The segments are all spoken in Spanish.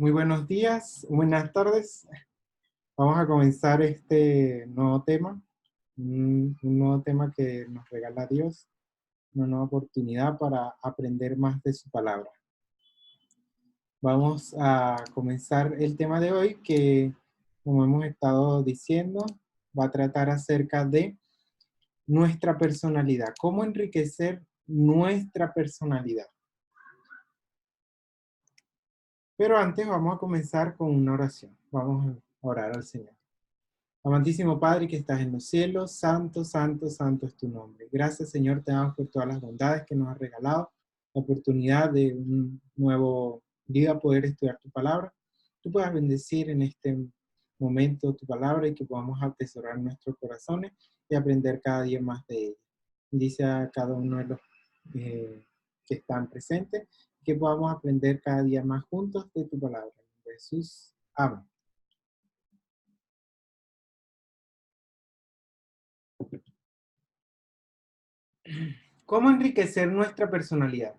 Muy buenos días, buenas tardes. Vamos a comenzar este nuevo tema, un nuevo tema que nos regala Dios, una nueva oportunidad para aprender más de su palabra. Vamos a comenzar el tema de hoy que, como hemos estado diciendo, va a tratar acerca de nuestra personalidad, cómo enriquecer nuestra personalidad. Pero antes vamos a comenzar con una oración. Vamos a orar al Señor. Amantísimo Padre que estás en los cielos, santo, santo, santo es tu nombre. Gracias, Señor, te damos por todas las bondades que nos has regalado, la oportunidad de un nuevo día poder estudiar tu palabra. Tú puedas bendecir en este momento tu palabra y que podamos atesorar nuestros corazones y aprender cada día más de ella. Dice a cada uno de los que están presentes que podamos aprender cada día más juntos de tu palabra. Jesús, amén. ¿Cómo enriquecer nuestra personalidad?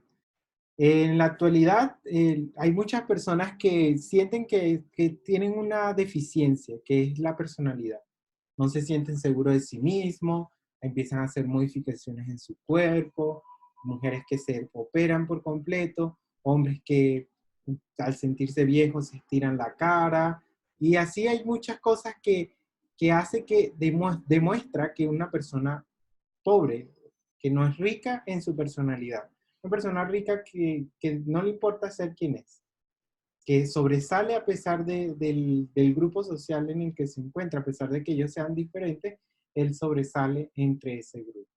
En la actualidad hay muchas personas que sienten que tienen una deficiencia, que es la personalidad. No se sienten seguros de sí mismos, empiezan a hacer modificaciones en su cuerpo, mujeres que se operan por completo, hombres que al sentirse viejos se estiran la cara, y así hay muchas cosas que hace que demuestra que una persona pobre, que no es rica en su personalidad. Una persona rica que no le importa ser quien es, que sobresale a pesar del grupo social en el que se encuentra, a pesar de que ellos sean diferentes, él sobresale entre ese grupo.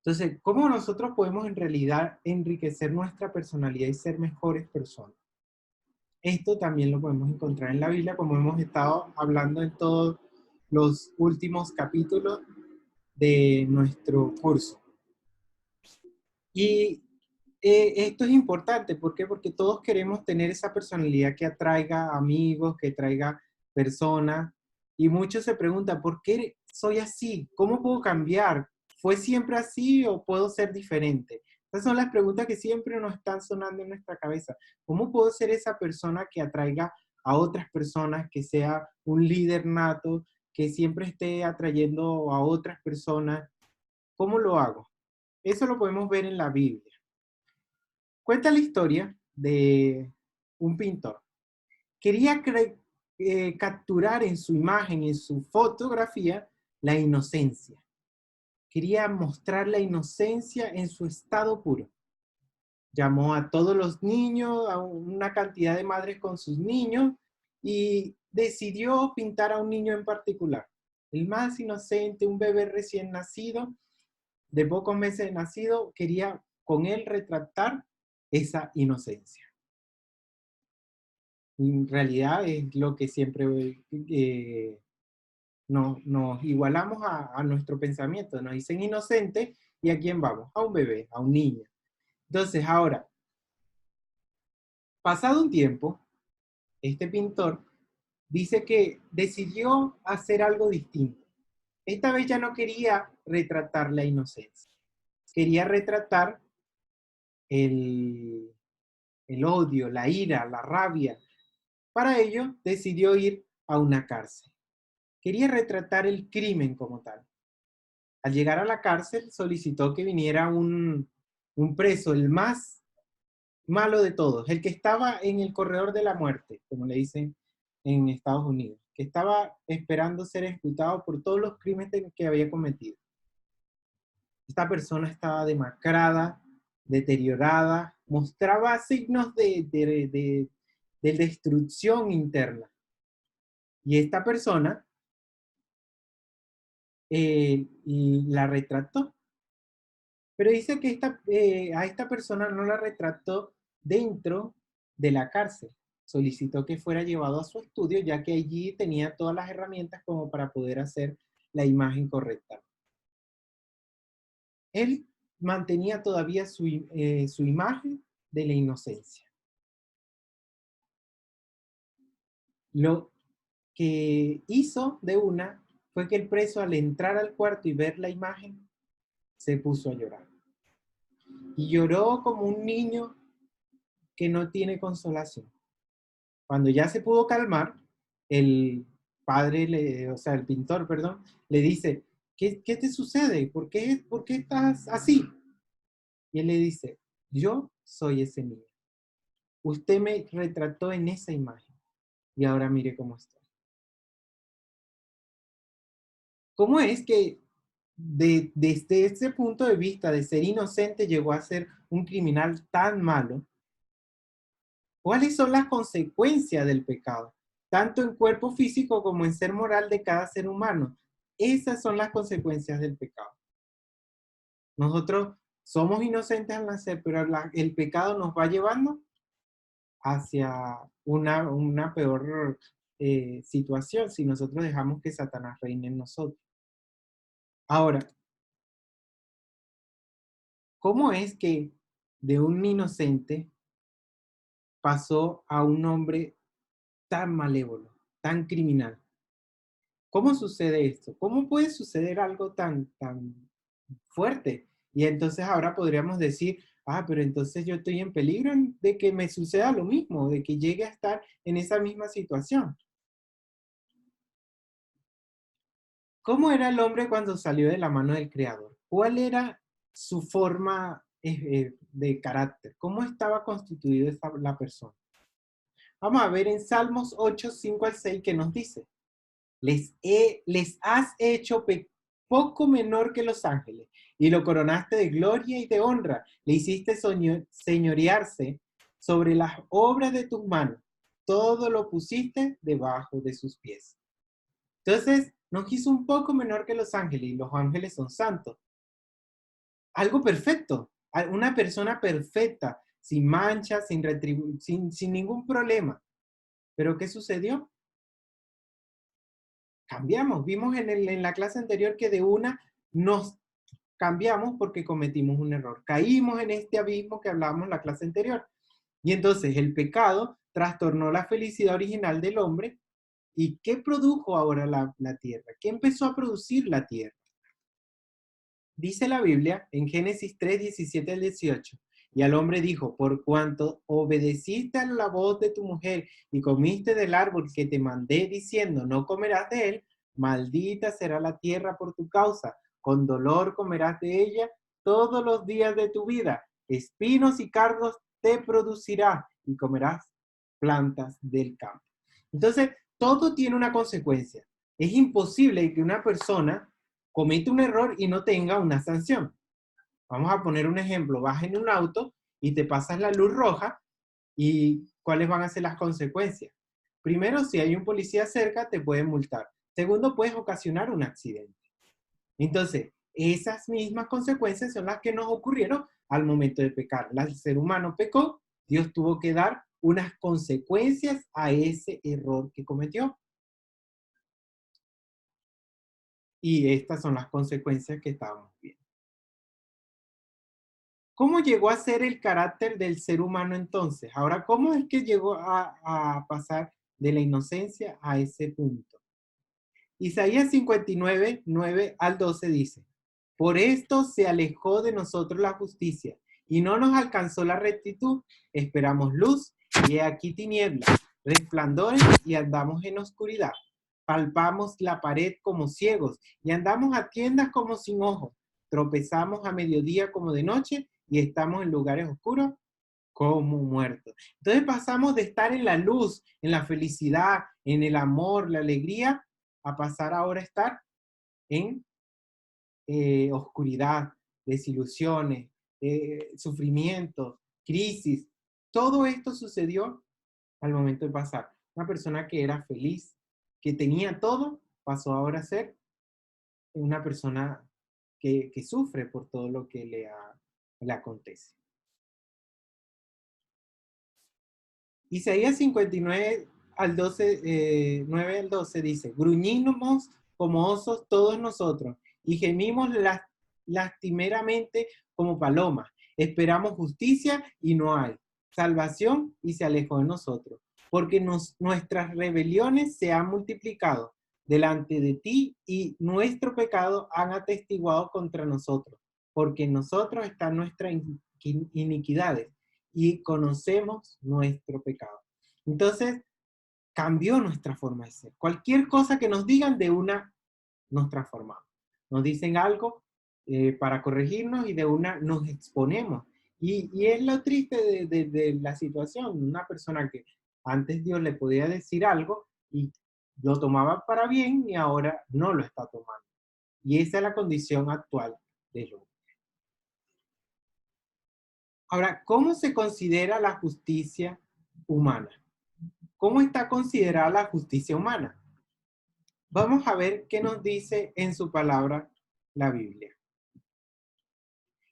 Entonces, ¿cómo nosotros podemos en realidad enriquecer nuestra personalidad y ser mejores personas? Esto también lo podemos encontrar en la Biblia, como hemos estado hablando en todos los últimos capítulos de nuestro curso. Y esto es importante, ¿por qué? Porque todos queremos tener esa personalidad que atraiga amigos, que traiga personas, y muchos se preguntan, ¿por qué soy así? ¿Cómo puedo cambiar? ¿Fue siempre así o puedo ser diferente? Esas son las preguntas que siempre nos están sonando en nuestra cabeza. ¿Cómo puedo ser esa persona que atraiga a otras personas, que sea un líder nato, que siempre esté atrayendo a otras personas? ¿Cómo lo hago? Eso lo podemos ver en la Biblia. Cuenta la historia de un pintor. Quería capturar en su imagen, en su fotografía, la inocencia. Quería mostrar la inocencia en su estado puro. Llamó a todos los niños, a una cantidad de madres con sus niños, y decidió pintar a un niño en particular. El más inocente, un bebé recién nacido, de pocos meses de nacido, quería con él retratar esa inocencia. En realidad es lo que siempre nos igualamos a nuestro pensamiento. Nos dicen inocente, ¿y a quién vamos? A un bebé, a un niño. Entonces, ahora, pasado un tiempo, este pintor dice que decidió hacer algo distinto. Esta vez ya no quería retratar la inocencia. Quería retratar el, el odio, la ira, la rabia. Para ello, decidió ir a una cárcel. Quería retratar el crimen como tal. Al llegar a la cárcel, solicitó que viniera un preso, el más malo de todos, el que estaba en el corredor de la muerte, como le dicen en Estados Unidos, que estaba esperando ser ejecutado por todos los crímenes que había cometido. Esta persona estaba demacrada, deteriorada, mostraba signos de destrucción interna. Y esta persona la retrató. Pero dice que a esta persona no la retrató dentro de la cárcel. Solicitó que fuera llevado a su estudio, ya que allí tenía todas las herramientas como para poder hacer la imagen correcta. Él mantenía todavía su imagen de la inocencia. Lo que hizo de una fue que el preso, al entrar al cuarto y ver la imagen, se puso a llorar. Y lloró como un niño que no tiene consolación. Cuando ya se pudo calmar, el o sea, el pintor, perdón, le dice, ¿qué te sucede? ¿Por qué estás así? Y él le dice, yo soy ese niño. Usted me retrató en esa imagen y ahora mire cómo estoy. ¿Cómo es que desde ese punto de vista de ser inocente llegó a ser un criminal tan malo? ¿Cuáles son las consecuencias del pecado? Tanto en cuerpo físico como en ser moral de cada ser humano. Esas son las consecuencias del pecado. Nosotros somos inocentes al nacer, pero el pecado nos va llevando hacia una peor situación si nosotros dejamos que Satanás reine en nosotros. Ahora, ¿cómo es que de un inocente pasó a un hombre tan malévolo, tan criminal? ¿Cómo sucede esto? ¿Cómo puede suceder algo tan fuerte? Y entonces ahora podríamos decir, pero entonces yo estoy en peligro de que me suceda lo mismo, de que llegue a estar en esa misma situación. ¿Cómo era el hombre cuando salió de la mano del Creador? ¿Cuál era su forma de carácter? ¿Cómo estaba constituida la persona? Vamos a ver en Salmos 8, 5 al 6 que nos dice. Les has hecho poco menor que los ángeles y lo coronaste de gloria y de honra. Le hiciste señorearse sobre las obras de tus manos. Todo lo pusiste debajo de sus pies. Entonces, nos hizo un poco menor que los ángeles y los ángeles son santos. Algo perfecto, una persona perfecta, sin mancha, sin ningún problema. ¿Pero qué sucedió? Cambiamos. Vimos en la clase anterior que de una nos cambiamos porque cometimos un error. Caímos en este abismo que hablábamos en la clase anterior. Y entonces el pecado trastornó la felicidad original del hombre. ¿Y qué produjo ahora la tierra? ¿Qué empezó a producir la tierra? Dice la Biblia en Génesis 3, 17 al 18. Y al hombre dijo, por cuanto obedeciste a la voz de tu mujer y comiste del árbol que te mandé diciendo, no comerás de él, maldita será la tierra por tu causa, con dolor comerás de ella todos los días de tu vida, espinos y cardos te producirá y comerás plantas del campo. Entonces, todo tiene una consecuencia. Es imposible que una persona comete un error y no tenga una sanción. Vamos a poner un ejemplo, vas en un auto y te pasas la luz roja y ¿cuáles van a ser las consecuencias? Primero, si hay un policía cerca, te pueden multar. Segundo, puedes ocasionar un accidente. Entonces, esas mismas consecuencias son las que nos ocurrieron al momento de pecar. El ser humano pecó, Dios tuvo que dar unas consecuencias a ese error que cometió. Y estas son las consecuencias que estábamos viendo. ¿Cómo llegó a ser el carácter del ser humano entonces? Ahora, ¿cómo es que llegó a pasar de la inocencia a ese punto? Isaías 59, 9 al 12 dice, por esto se alejó de nosotros la justicia y no nos alcanzó la rectitud. Esperamos luz y he aquí tinieblas, resplandores y andamos en oscuridad. Palpamos la pared como ciegos y andamos a tiendas como sin ojos. Tropezamos a mediodía como de noche y estamos en lugares oscuros como muertos. Entonces pasamos de estar en la luz, en la felicidad, en el amor, la alegría, a pasar ahora a estar en oscuridad, desilusiones, sufrimiento, crisis. Todo esto sucedió al momento de pasar. Una persona que era feliz, que tenía todo, pasó ahora a ser una persona que sufre por todo lo que le acontece. Isaías 59 al 12, 9 al 12 dice, gruñimos como osos todos nosotros y gemimos lastimeramente como palomas. Esperamos justicia y no hay, salvación y se alejó de nosotros, porque nuestras rebeliones se han multiplicado delante de ti y nuestro pecado han atestiguado contra nosotros, porque en nosotros están nuestras iniquidades y conocemos nuestro pecado. Entonces, cambió nuestra forma de ser. Cualquier cosa que nos digan, de una nos transformamos. Nos dicen algo para corregirnos y de una nos exponemos. Y es lo triste de la situación. Una persona que antes Dios le podía decir algo y lo tomaba para bien y ahora no lo está tomando. Y esa es la condición actual de Job. Ahora, ¿cómo se considera la justicia humana? ¿Cómo está considerada la justicia humana? Vamos a ver qué nos dice en su palabra la Biblia.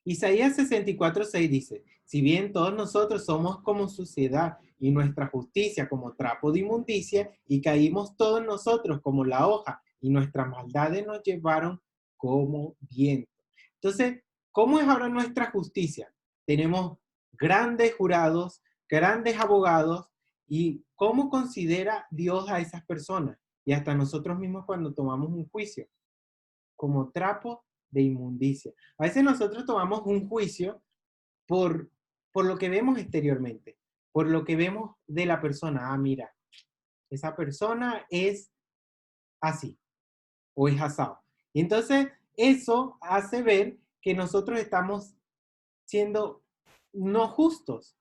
Isaías 64:6 dice, si bien todos nosotros somos como suciedad y nuestra justicia como trapo de inmundicia, y caímos todos nosotros como la hoja, y nuestras maldades nos llevaron como viento. Entonces, ¿cómo es ahora nuestra justicia? Tenemos grandes jurados, grandes abogados, y ¿cómo considera Dios a esas personas? Y hasta nosotros mismos cuando tomamos un juicio, como trapo de inmundicia. A veces nosotros tomamos un juicio por, por lo que vemos exteriormente, por lo que vemos de la persona. Ah, mira, esa persona es así o es asado. Y entonces eso hace ver que nosotros estamos siendo no justos.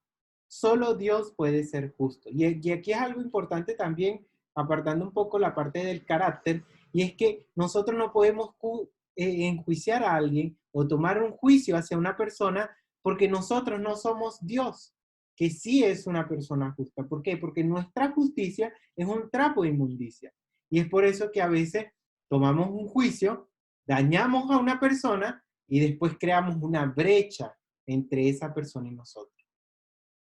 Solo Dios puede ser justo. Y aquí es algo importante también, apartando un poco la parte del carácter, y es que nosotros no podemos enjuiciar a alguien o tomar un juicio hacia una persona porque nosotros no somos Dios, que sí es una persona justa. ¿Por qué? Porque nuestra justicia es un trapo de inmundicia. Y es por eso que a veces tomamos un juicio, dañamos a una persona y después creamos una brecha entre esa persona y nosotros.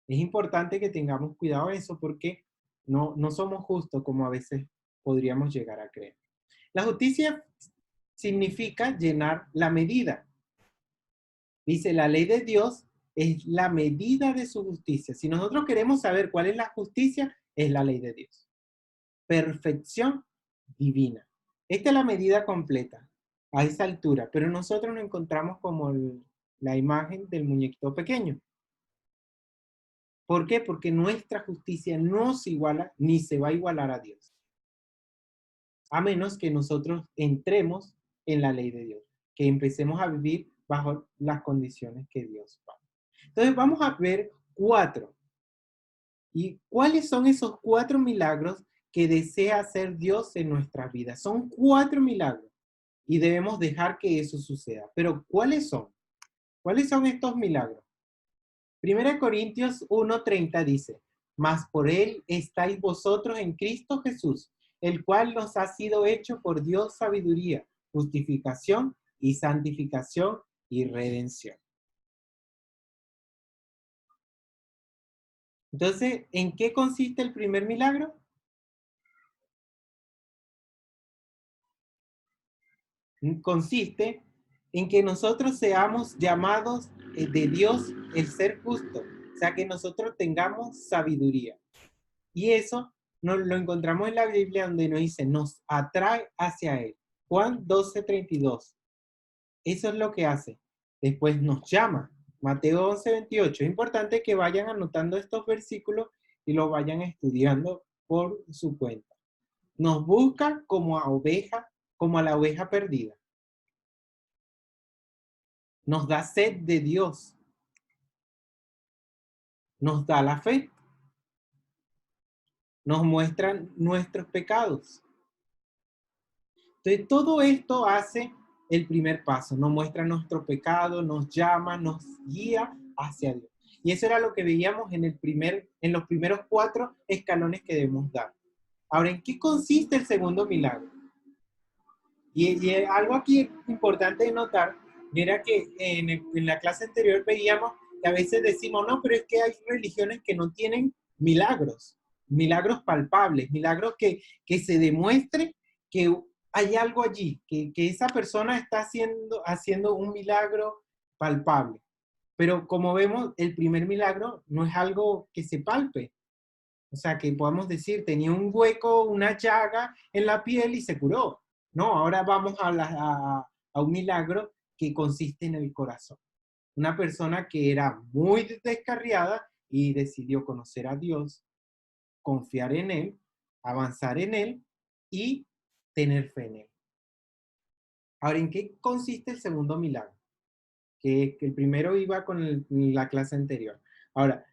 Es importante que tengamos cuidado de eso porque no somos justos como a veces podríamos llegar a creer. La justicia significa llenar la medida. Dice, la ley de Dios es la medida de su justicia. Si nosotros queremos saber cuál es la justicia, es la ley de Dios. Perfección divina. Esta es la medida completa a esa altura, pero nosotros nos encontramos como la imagen del muñequito pequeño. ¿Por qué? Porque nuestra justicia no se iguala ni se va a igualar a Dios, a menos que nosotros entremos en la ley de Dios, que empecemos a vivir bajo las condiciones que Dios pone. Entonces vamos a ver 4. ¿Y cuáles son esos 4 milagros que desea hacer Dios en nuestras vidas? Son 4 milagros y debemos dejar que eso suceda. Pero ¿cuáles son? ¿Cuáles son estos milagros? 1 Corintios 1:30 dice, mas por él estáis vosotros en Cristo Jesús, el cual nos ha sido hecho por Dios sabiduría, justificación y santificación y redención. Entonces, ¿en qué consiste el primer milagro? Consiste en que nosotros seamos llamados de Dios el ser justo, o sea, que nosotros tengamos sabiduría. Y eso lo encontramos en la Biblia donde nos dice, nos atrae hacia Él. Juan 12:32. Eso es lo que hace. Después nos llama. Mateo 11:28. Es importante que vayan anotando estos versículos y los vayan estudiando por su cuenta. Nos busca como a oveja, como a la oveja perdida. Nos da sed de Dios. Nos da la fe. Nos muestran nuestros pecados. Entonces, todo esto hace el primer paso, nos muestra nuestro pecado, nos llama, nos guía hacia Dios. Y eso era lo que veíamos en los primeros 4 escalones que debemos dar. Ahora, ¿en qué consiste el segundo milagro? Y algo aquí importante de notar, era que en la clase anterior veíamos que a veces decimos, no, pero es que hay religiones que no tienen milagros palpables, milagros que se demuestre que hay algo allí, que esa persona está haciendo un milagro palpable. Pero como vemos, el primer milagro no es algo que se palpe. O sea, que podamos decir, tenía un hueco, una llaga en la piel y se curó. No, ahora vamos a un milagro que consiste en el corazón. Una persona que era muy descarriada y decidió conocer a Dios, confiar en Él avanzar en Él y tener fe en Él. Ahora, ¿en qué consiste el segundo milagro? Que el primero iba con la clase anterior. Ahora,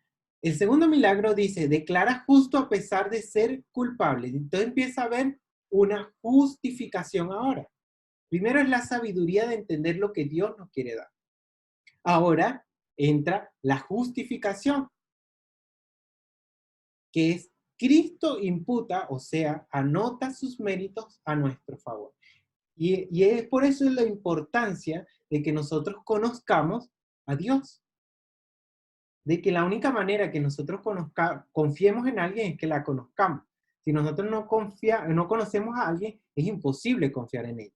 el segundo milagro dice, declara justo a pesar de ser culpable. Entonces empieza a haber una justificación ahora. Primero es la sabiduría de entender lo que Dios nos quiere dar. Ahora entra la justificación, que es Cristo imputa, o sea, anota sus méritos a nuestro favor. Y es por eso la importancia de que nosotros conozcamos a Dios. De que la única manera que nosotros confiemos en alguien es que la conozcamos. Si nosotros no conocemos a alguien, es imposible confiar en él.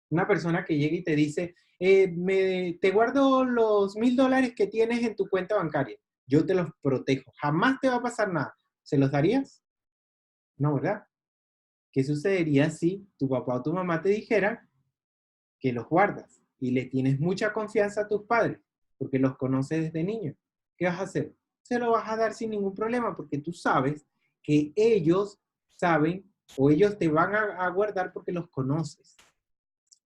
Una persona que llega y te dice, te guardo los $1,000 que tienes en tu cuenta bancaria. Yo te los protejo. Jamás te va a pasar nada. ¿Se los darías? No, ¿verdad? ¿Qué sucedería si tu papá o tu mamá te dijera que los guardas y le tienes mucha confianza a tus padres porque los conoces desde niño? ¿Qué vas a hacer? Se lo vas a dar sin ningún problema porque tú sabes que ellos saben o ellos te van a guardar porque los conoces.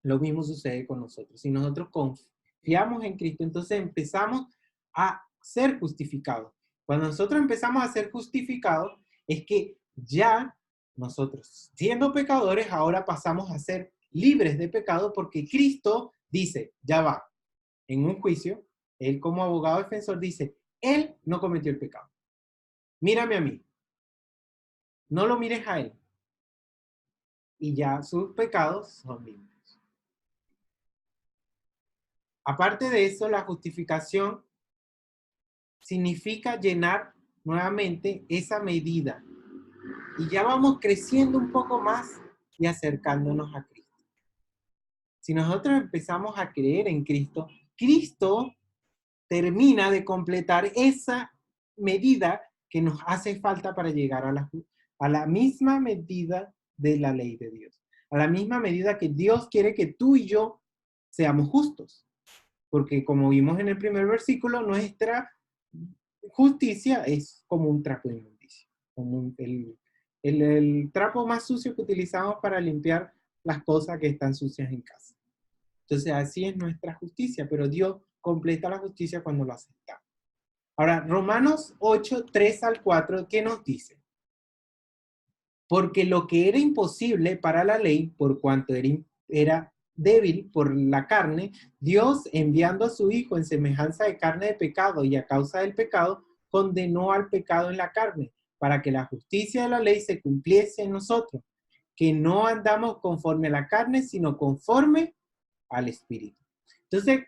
Lo mismo sucede con nosotros. Si nosotros confiamos en Cristo, entonces empezamos a ser justificados. Cuando nosotros empezamos a ser justificados, es que ya nosotros, siendo pecadores, ahora pasamos a ser libres de pecado porque Cristo dice, ya va, en un juicio, él como abogado defensor dice, él no cometió el pecado. Mírame a mí. No lo mires a él. Y ya sus pecados son limpios. Aparte de eso, la justificación significa llenar nuevamente esa medida. Y ya vamos creciendo un poco más y acercándonos a Cristo. Si nosotros empezamos a creer en Cristo, Cristo termina de completar esa medida que nos hace falta para llegar a la misma medida de la ley de Dios. A la misma medida que Dios quiere que tú y yo seamos justos. Porque como vimos en el primer versículo, nuestra justicia es como un trapo de inmundicia, como el trapo más sucio que utilizamos para limpiar las cosas que están sucias en casa. Entonces así es nuestra justicia, pero Dios completa la justicia cuando lo aceptamos. Ahora, Romanos 8, 3 al 4, ¿qué nos dice? Porque lo que era imposible para la ley, por cuanto era débil por la carne, Dios, enviando a su Hijo en semejanza de carne de pecado y a causa del pecado, condenó al pecado en la carne, para que la justicia de la ley se cumpliese en nosotros, que no andamos conforme a la carne, sino conforme al Espíritu. Entonces,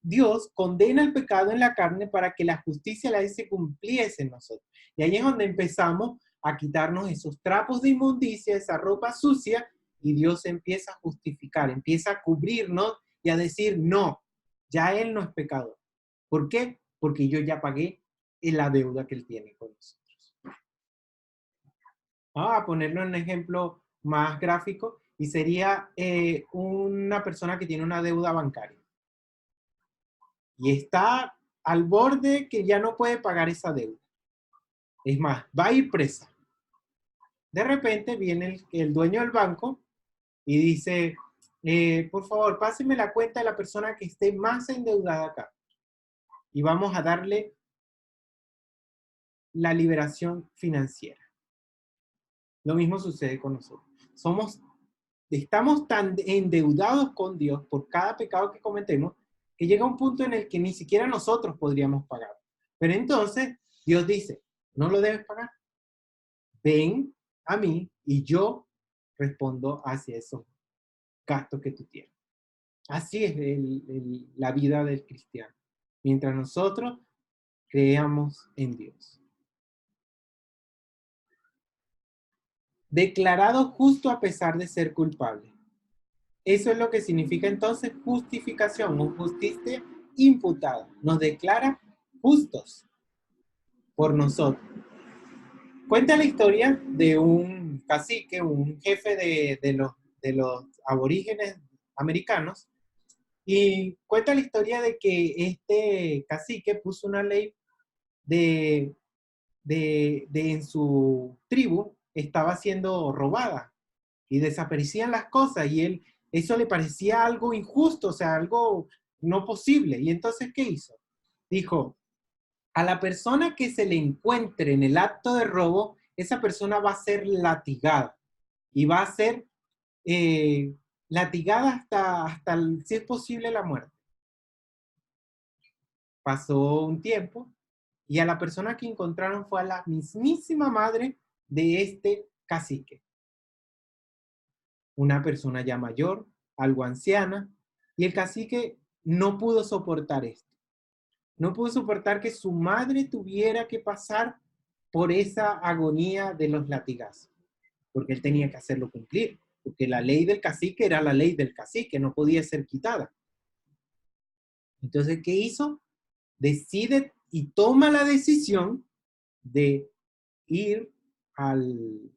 Dios condena el pecado en la carne para que la justicia de la ley se cumpliese en nosotros. Y ahí es donde empezamos a quitarnos esos trapos de inmundicia, esa ropa sucia, y Dios empieza a justificar, empieza a cubrirnos y a decir, no, ya Él no es pecador. ¿Por qué? Porque yo ya pagué la deuda que Él tiene con nosotros. Vamos a ponerlo en un ejemplo más gráfico y sería una persona que tiene una deuda bancaria y está al borde que ya no puede pagar esa deuda. Es más, va a ir presa. De repente viene el dueño del banco y dice, por favor, páseme la cuenta de la persona que esté más endeudada acá. Y vamos a darle la liberación financiera. Lo mismo sucede con nosotros. Estamos tan endeudados con Dios por cada pecado que cometemos que llega un punto en el que ni siquiera nosotros podríamos pagar. Pero entonces Dios dice, no lo debes pagar. Ven a mí y yo respondo hacia esos gastos que tú tienes. Así es la vida del cristiano. Mientras nosotros creamos en Dios. Declarado justo a pesar de ser culpable. Eso es lo que significa entonces justificación o justicia imputada. Nos declara justos por nosotros. Cuenta la historia de un cacique, un jefe de los aborígenes americanos, y cuenta la historia de que este cacique puso una ley en su tribu estaba siendo robada y desaparecían las cosas y él, eso le parecía algo injusto, o sea, algo no posible. Y entonces, ¿qué hizo? Dijo, a la persona que se le encuentre en el acto de robo, esa persona va a ser latigada y va a ser latigada hasta si es posible, la muerte. Pasó un tiempo y a la persona que encontraron fue a la mismísima madre de este cacique. Una persona ya mayor, algo anciana, y el cacique no pudo soportar esto. No pudo soportar que su madre tuviera que pasar por esa agonía de los latigazos, porque él tenía que hacerlo cumplir, porque la ley del cacique era la ley del cacique, no podía ser quitada. Entonces, ¿qué hizo? Decide y toma la decisión de ir al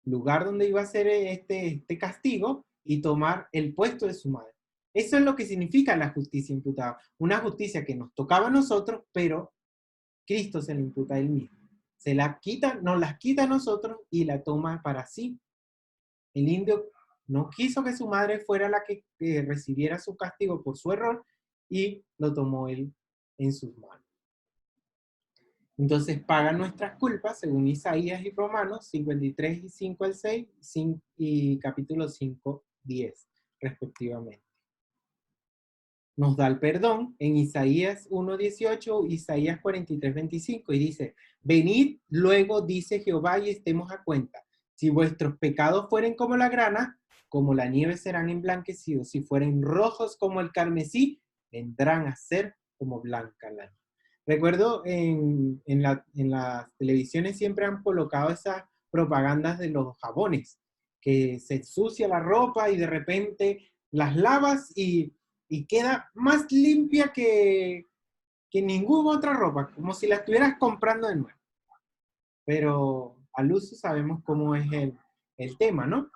lugar donde iba a ser este castigo y tomar el puesto de su madre. Eso es lo que significa la justicia imputada. Una justicia que nos tocaba a nosotros, pero Cristo se la imputa a él mismo. Se la quita, nos las quita a nosotros y la toma para sí. El indio no quiso que su madre fuera la que recibiera su castigo por su error y lo tomó él en sus manos. Entonces pagan nuestras culpas, según Isaías y Romanos 53 y 5 al 6 y capítulo 5, 10, respectivamente. Nos da el perdón en Isaías 1:18, Isaías 43:25, y dice, venid luego, dice Jehová, y estemos a cuenta. Si vuestros pecados fueren como la grana, como la nieve serán emblanquecidos. Si fueren rojos como el carmesí, vendrán a ser como blanca la nieve. Recuerdo en las televisiones siempre han colocado esas propagandas de los jabones, que se ensucia la ropa y de repente las lavas y queda más limpia que ninguna otra ropa, como si la estuvieras comprando de nuevo. Pero al uso sabemos cómo es el tema, ¿no?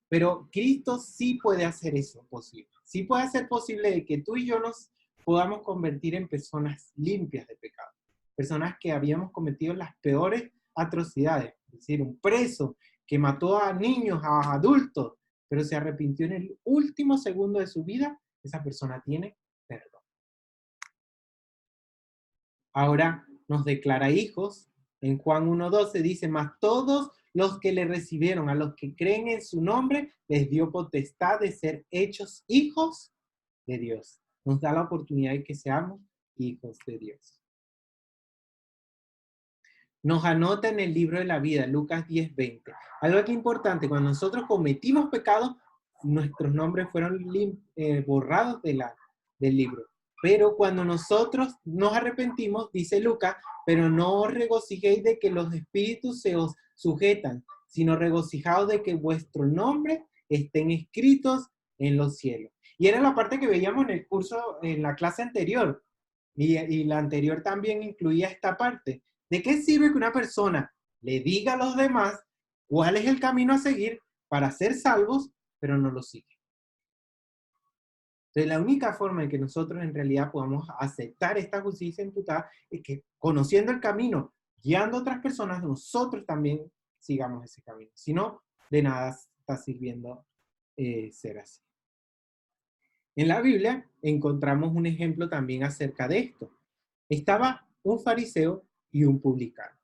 Pero Cristo sí puede hacer eso posible. Sí puede hacer posible de que tú y yo nos podamos convertir en personas limpias de pecado. Personas que habíamos cometido las peores atrocidades. Es decir, un preso que mató a niños, a adultos, pero se arrepintió en el último segundo de su vida, esa persona tiene perdón. Ahora nos declara hijos. En Juan 1:12 dice, mas todos los que le recibieron, a los que creen en su nombre, les dio potestad de ser hechos hijos de Dios. Nos da la oportunidad de que seamos hijos de Dios. Nos anota en el libro de la vida, Lucas 10:20. Algo aquí importante, cuando nosotros cometimos pecados, nuestros nombres fueron borrados del libro. Pero cuando nosotros nos arrepentimos, dice Lucas, pero no os regocijéis de que los espíritus se os sujetan, sino regocijaos de que vuestros nombres estén escritos en los cielos. Y era la parte que veíamos en el curso, en la clase anterior, y la anterior también incluía esta parte. ¿De qué sirve que una persona le diga a los demás cuál es el camino a seguir para ser salvos, pero no lo sigue? Entonces, la única forma en que nosotros en realidad podamos aceptar esta justicia imputada es que conociendo el camino, guiando a otras personas, nosotros también sigamos ese camino. Si no, de nada está sirviendo ser así. En la Biblia encontramos un ejemplo también acerca de esto. Estaba un fariseo y un publicano.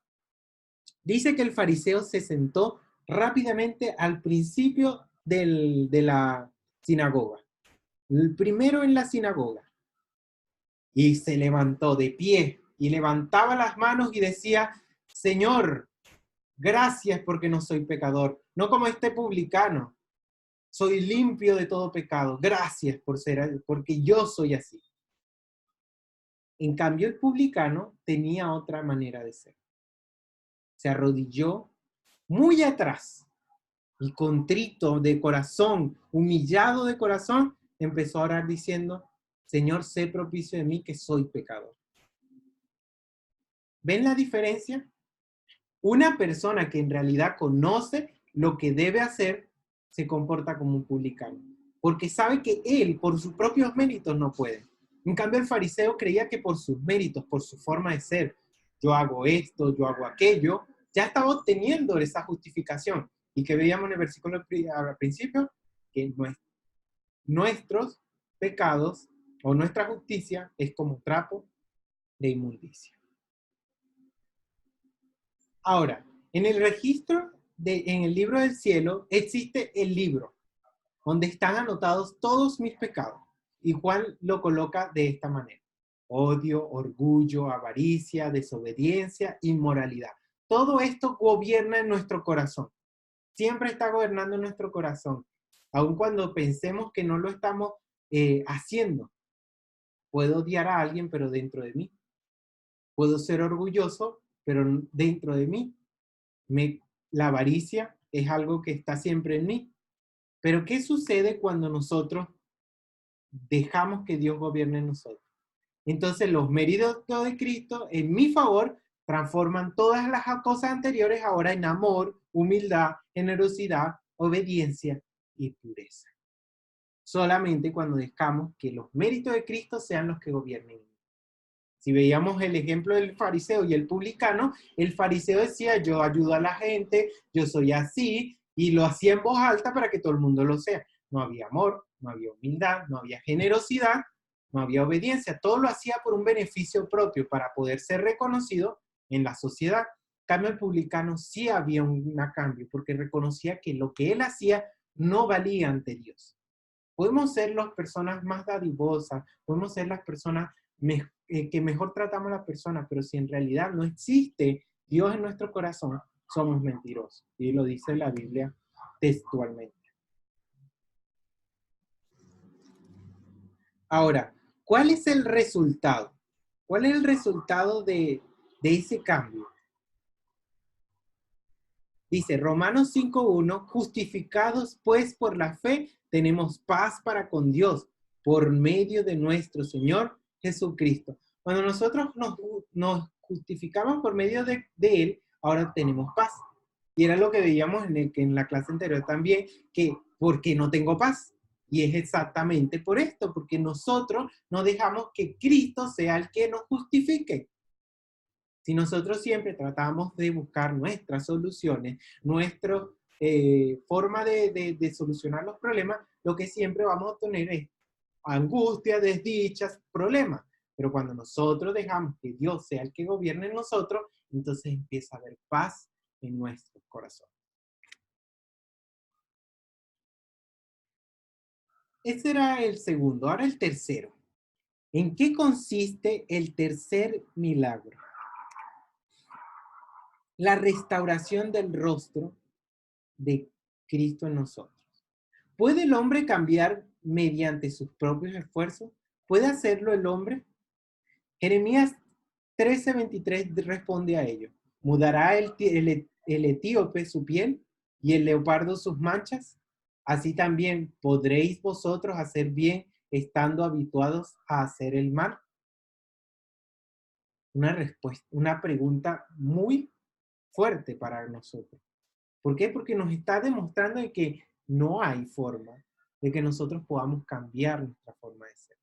Dice que el fariseo se sentó rápidamente al principio de la sinagoga. El primero en la sinagoga. Y se levantó de pie y levantaba las manos y decía, Señor, gracias porque no soy pecador. No como este publicano. Soy limpio de todo pecado. Gracias porque yo soy así. En cambio, el publicano tenía otra manera de ser. Se arrodilló muy atrás y contrito de corazón, humillado de corazón, empezó a orar diciendo, Señor, sé propicio de mí que soy pecador. ¿Ven la diferencia? Una persona que en realidad conoce lo que debe hacer, se comporta como un publicano, porque sabe que él, por sus propios méritos, no puede. En cambio, el fariseo creía que por sus méritos, por su forma de ser, yo hago esto, yo hago aquello, ya estaba obteniendo esa justificación. Y que veíamos en el versículo al principio, que nuestros pecados o nuestra justicia es como trapo de inmundicia. Ahora, en el registro, en el libro del cielo, existe el libro, donde están anotados todos mis pecados. Y Juan lo coloca de esta manera: odio, orgullo, avaricia, desobediencia, inmoralidad. Todo esto gobierna en nuestro corazón. Siempre está gobernando en nuestro corazón. Aun cuando pensemos que no lo estamos haciendo. Puedo odiar a alguien, pero dentro de mí. Puedo ser orgulloso, pero dentro de mí. La avaricia es algo que está siempre en mí. Pero ¿qué sucede cuando nosotros dejamos que Dios gobierne en nosotros? Entonces los méritos de Cristo en mi favor transforman todas las cosas anteriores ahora en amor, humildad, generosidad, obediencia y pureza. Solamente cuando dejamos que los méritos de Cristo sean los que gobiernen. Si veíamos el ejemplo del fariseo y el publicano, el fariseo decía: yo ayudo a la gente, yo soy así, y lo hacía en voz alta para que todo el mundo lo sea. No había amor, no había humildad, no había generosidad, no había obediencia. Todo lo hacía por un beneficio propio para poder ser reconocido en la sociedad. En cambio, el publicano sí había un cambio, porque reconocía que lo que él hacía no valía ante Dios. Podemos ser las personas más dadivosas, podemos ser las personas que mejor tratamos a la persona, pero si en realidad no existe Dios en nuestro corazón, somos mentirosos. Y lo dice la Biblia textualmente. Ahora, ¿cuál es el resultado? ¿Cuál es el resultado de ese cambio? Dice Romanos 5:1, justificados pues por la fe, tenemos paz para con Dios por medio de nuestro Señor Jesucristo. Cuando nosotros nos justificamos por medio de Él, ahora tenemos paz. Y era lo que veíamos en la clase anterior también, que ¿por qué no tengo paz? Y es exactamente por esto, porque nosotros no dejamos que Cristo sea el que nos justifique. Si nosotros siempre tratamos de buscar nuestras soluciones, nuestra forma de solucionar los problemas, lo que siempre vamos a tener es angustia, desdichas, problemas. Pero cuando nosotros dejamos que Dios sea el que gobierne en nosotros, entonces empieza a haber paz en nuestro corazón. Ese era el segundo. Ahora el tercero. ¿En qué consiste el tercer milagro? La restauración del rostro de Cristo en nosotros. ¿Puede el hombre cambiar mediante sus propios esfuerzos? ¿Puede hacerlo el hombre? Jeremías 13:23 responde a ello. ¿Mudará el etíope su piel y el leopardo sus manchas? Así también podréis vosotros hacer bien estando habituados a hacer el mal. Una respuesta, una pregunta muy fuerte para nosotros. ¿Por qué? Porque nos está demostrando de que no hay forma de que nosotros podamos cambiar nuestra forma de ser.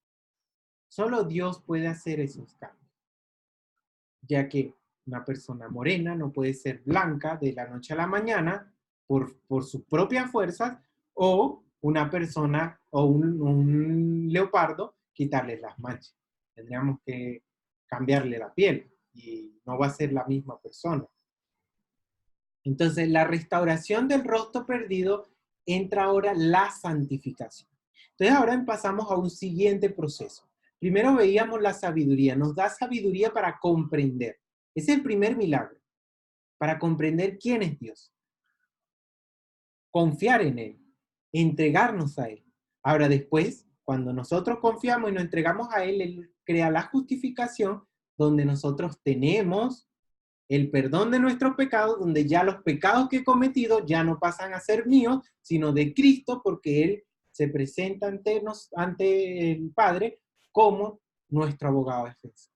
Solo Dios puede hacer esos cambios, ya que una persona morena no puede ser blanca de la noche a la mañana por sus propias fuerzas, o una persona o un leopardo quitarle las manchas. Tendríamos que cambiarle la piel y no va a ser la misma persona. Entonces, la restauración del rostro perdido entra ahora la santificación. Entonces, ahora pasamos a un siguiente proceso. Primero veíamos la sabiduría, nos da sabiduría para comprender. Es el primer milagro, para comprender quién es Dios. Confiar en Él, entregarnos a Él. Ahora después, cuando nosotros confiamos y nos entregamos a Él, Él crea la justificación donde nosotros tenemos el perdón de nuestros pecados, donde ya los pecados que he cometido ya no pasan a ser míos, sino de Cristo, porque Él se presenta ante el Padre como nuestro abogado defensor.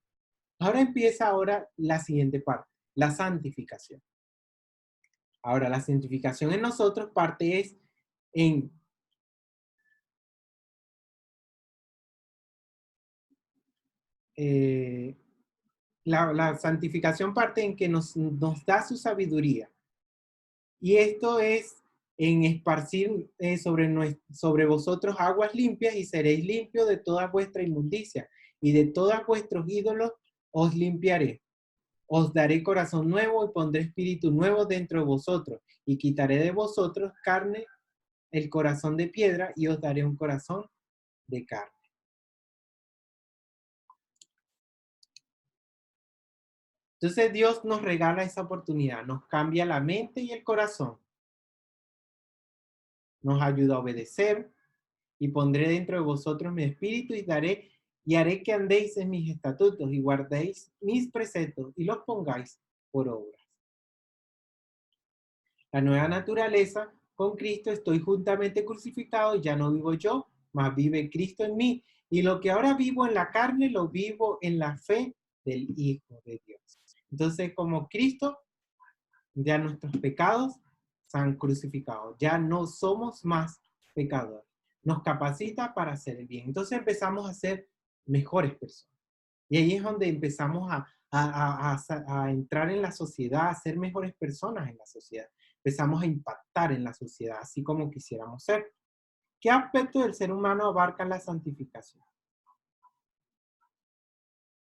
Ahora la siguiente parte, la santificación. Ahora, la santificación en nosotros parte es en la santificación parte en que nos da su sabiduría. Y esto es en esparcir sobre vosotros aguas limpias y seréis limpios de toda vuestra inmundicia y de todos vuestros ídolos os limpiaré. Os daré corazón nuevo y pondré espíritu nuevo dentro de vosotros y quitaré de vosotros carne, el corazón de piedra y os daré un corazón de carne. Entonces Dios nos regala esa oportunidad, nos cambia la mente y el corazón, nos ayuda a obedecer y pondré dentro de vosotros mi espíritu y haré que andéis en mis estatutos y guardéis mis preceptos y los pongáis por obra. La nueva naturaleza, con Cristo estoy juntamente crucificado y ya no vivo yo, mas vive Cristo en mí. Y lo que ahora vivo en la carne, lo vivo en la fe del Hijo de Dios. Entonces, como Cristo, ya nuestros pecados se han crucificado. Ya no somos más pecadores. Nos capacita para hacer el bien. Entonces empezamos a ser mejores personas. Y ahí es donde empezamos a entrar en la sociedad, a ser mejores personas en la sociedad. Empezamos a impactar en la sociedad, así como quisiéramos ser. ¿Qué aspecto del ser humano abarca la santificación?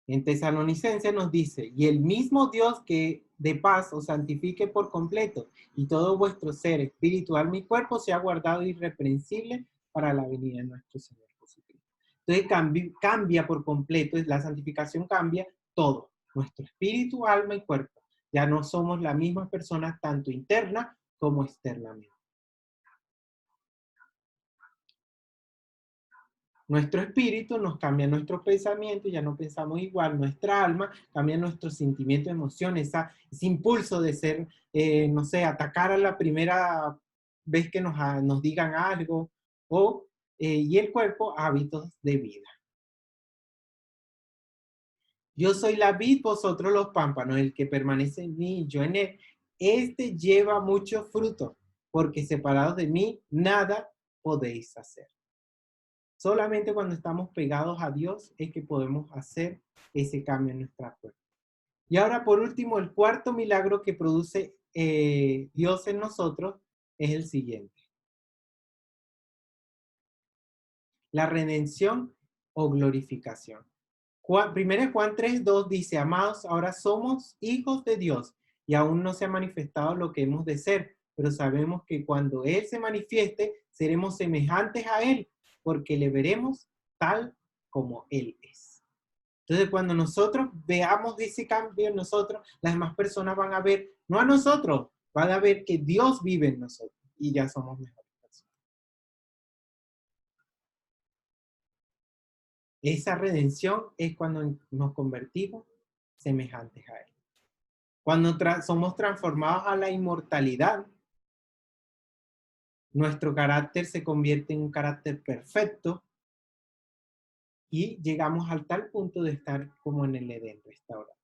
En Tesalonicenses nos dice, y el mismo Dios que de paz os santifique por completo, y todo vuestro ser, espíritu, alma y cuerpo sea guardado irreprensible para la venida de nuestro Señor Jesucristo. Entonces cambia por completo, la santificación cambia todo, nuestro espíritu, alma y cuerpo. Ya no somos la misma persona tanto interna como externamente. Nuestro espíritu nos cambia nuestros pensamientos, ya no pensamos igual, nuestra alma cambia nuestros sentimientos, emociones, ese impulso de ser, no sé, atacar a la primera vez que nos digan algo, y el cuerpo, hábitos de vida. Yo soy la vid, vosotros los pámpanos, el que permanece en mí, yo en él. Este lleva mucho fruto, porque separados de mí, nada podéis hacer. Solamente cuando estamos pegados a Dios es que podemos hacer ese cambio en nuestra cuerpo. Y ahora, por último, el cuarto milagro que produce Dios en nosotros es el siguiente. La redención o glorificación. Primero Juan 3:2 dice, amados, ahora somos hijos de Dios y aún no se ha manifestado lo que hemos de ser, pero sabemos que cuando Él se manifieste, seremos semejantes a Él, porque le veremos tal como Él es. Entonces, cuando nosotros veamos ese cambio en nosotros, las demás personas van a ver, no a nosotros, van a ver que Dios vive en nosotros y ya somos mejores personas. Esa redención es cuando nos convertimos semejantes a Él. Cuando somos transformados a la inmortalidad, nuestro carácter se convierte en un carácter perfecto y llegamos al tal punto de estar como en el Edén restaurado.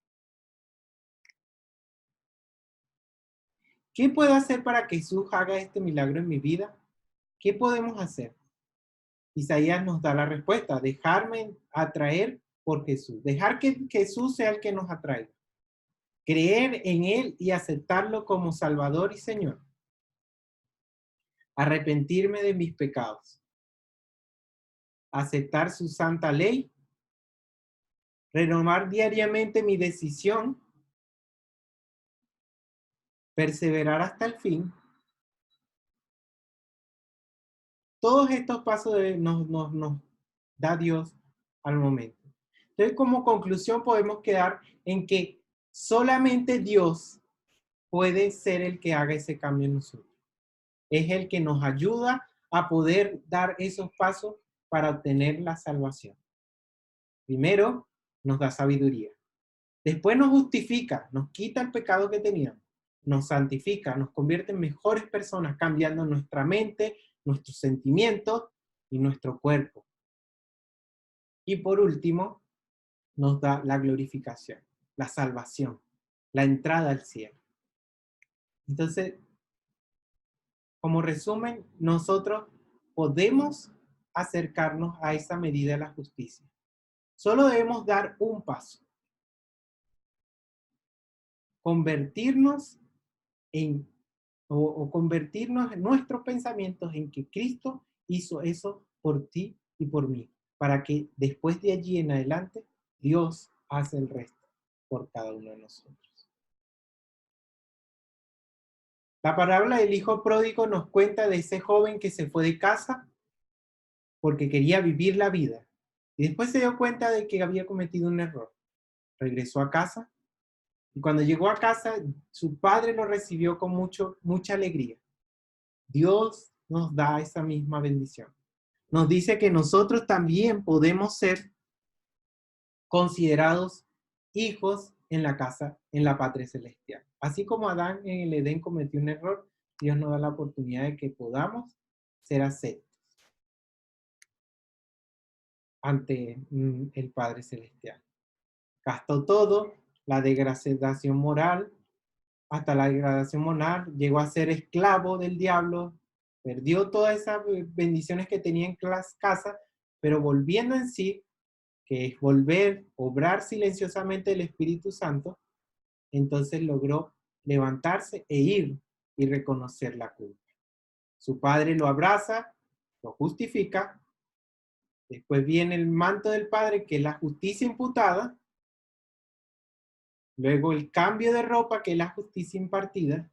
¿Qué puedo hacer para que Jesús haga este milagro en mi vida? ¿Qué podemos hacer? Isaías nos da la respuesta, dejarme atraer por Jesús, dejar que Jesús sea el que nos atraiga, creer en Él y aceptarlo como Salvador y Señor, arrepentirme de mis pecados, aceptar su santa ley, renovar diariamente mi decisión, perseverar hasta el fin. Todos estos pasos nos da Dios al momento. Entonces, como conclusión, podemos quedar en que solamente Dios puede ser el que haga ese cambio en nosotros. Es el que nos ayuda a poder dar esos pasos para obtener la salvación. Primero, nos da sabiduría. Después nos justifica, nos quita el pecado que teníamos, nos santifica, nos convierte en mejores personas, cambiando nuestra mente, nuestros sentimientos y nuestro cuerpo. Y por último, nos da la glorificación, la salvación, la entrada al cielo. Entonces, como resumen, nosotros podemos acercarnos a esa medida de la justicia. Solo debemos dar un paso. convertirnos en, o convertirnos en nuestros pensamientos en que Cristo hizo eso por ti y por mí, para que después de allí en adelante Dios hace el resto por cada uno de nosotros. La parábola del hijo pródigo nos cuenta de ese joven que se fue de casa porque quería vivir la vida y después se dio cuenta de que había cometido un error. Regresó a casa y cuando llegó a casa su padre lo recibió con mucha alegría. Dios nos da esa misma bendición. Nos dice que nosotros también podemos ser considerados hijos en la casa, en la patria celestial. Así como Adán en el Edén cometió un error, Dios nos da la oportunidad de que podamos ser aceptos ante el Padre Celestial. Gastó todo, la degradación moral, hasta la degradación moral, llegó a ser esclavo del diablo, perdió todas esas bendiciones que tenía en casa, pero volviendo en sí, que es volver, obrar silenciosamente el Espíritu Santo, entonces logró levantarse e ir y reconocer la culpa. Su padre lo abraza, lo justifica, después viene el manto del padre, que es la justicia imputada, luego el cambio de ropa, que es la justicia impartida,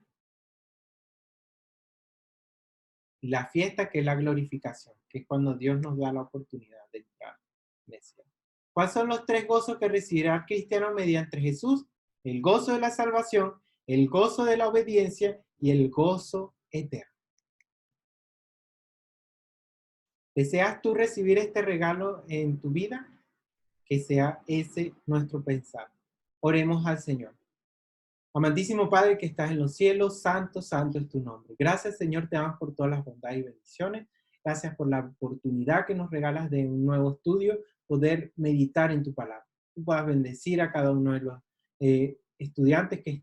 y la fiesta, que es la glorificación, que es cuando Dios nos da la oportunidad de entrar en el cielo. ¿Cuáles son los tres gozos que recibirá el cristiano mediante Jesús? El gozo de la salvación, el gozo de la obediencia y el gozo eterno. ¿Deseas tú recibir este regalo en tu vida? Que sea ese nuestro pensar. Oremos al Señor. Amantísimo Padre que estás en los cielos, santo, santo es tu nombre. Gracias, Señor, te damos por todas las bondades y bendiciones. Gracias por la oportunidad que nos regalas de un nuevo estudio, poder meditar en tu palabra. Tú puedas bendecir a cada uno de los estudiantes que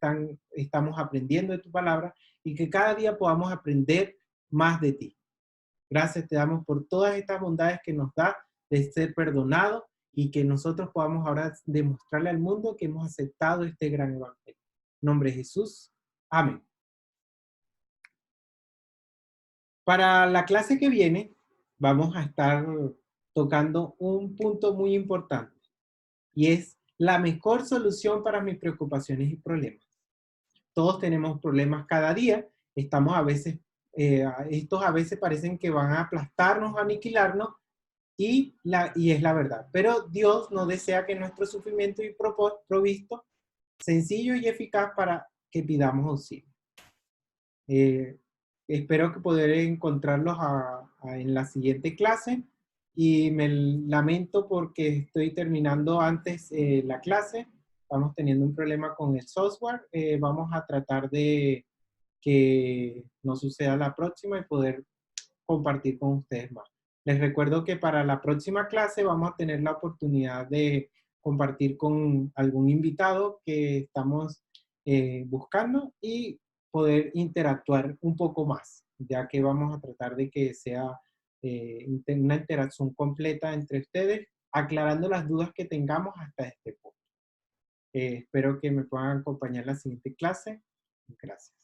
estamos aprendiendo de tu palabra y que cada día podamos aprender más de ti. Gracias te damos por todas estas bondades que nos da de ser perdonados y que nosotros podamos ahora demostrarle al mundo que hemos aceptado este gran evangelio. En nombre de Jesús. Amén. Para la clase que viene, vamos a estar tocando un punto muy importante y es la mejor solución para mis preocupaciones y problemas. Todos tenemos problemas cada día, estamos a veces, estos a veces parecen que van a aplastarnos, aniquilarnos, y es la verdad. Pero Dios no desea que nuestro sufrimiento y provisto sencillo y eficaz para que pidamos auxilio. Espero que poder encontrarlos en la siguiente clase y me lamento porque estoy terminando antes la clase. Estamos teniendo un problema con el software. Vamos a tratar de que no suceda la próxima y poder compartir con ustedes más. Les recuerdo que para la próxima clase vamos a tener la oportunidad de compartir con algún invitado que estamos buscando y poder interactuar un poco más, ya que vamos a tratar de que sea una interacción completa entre ustedes, aclarando las dudas que tengamos hasta este punto. Espero que me puedan acompañar en la siguiente clase. Gracias.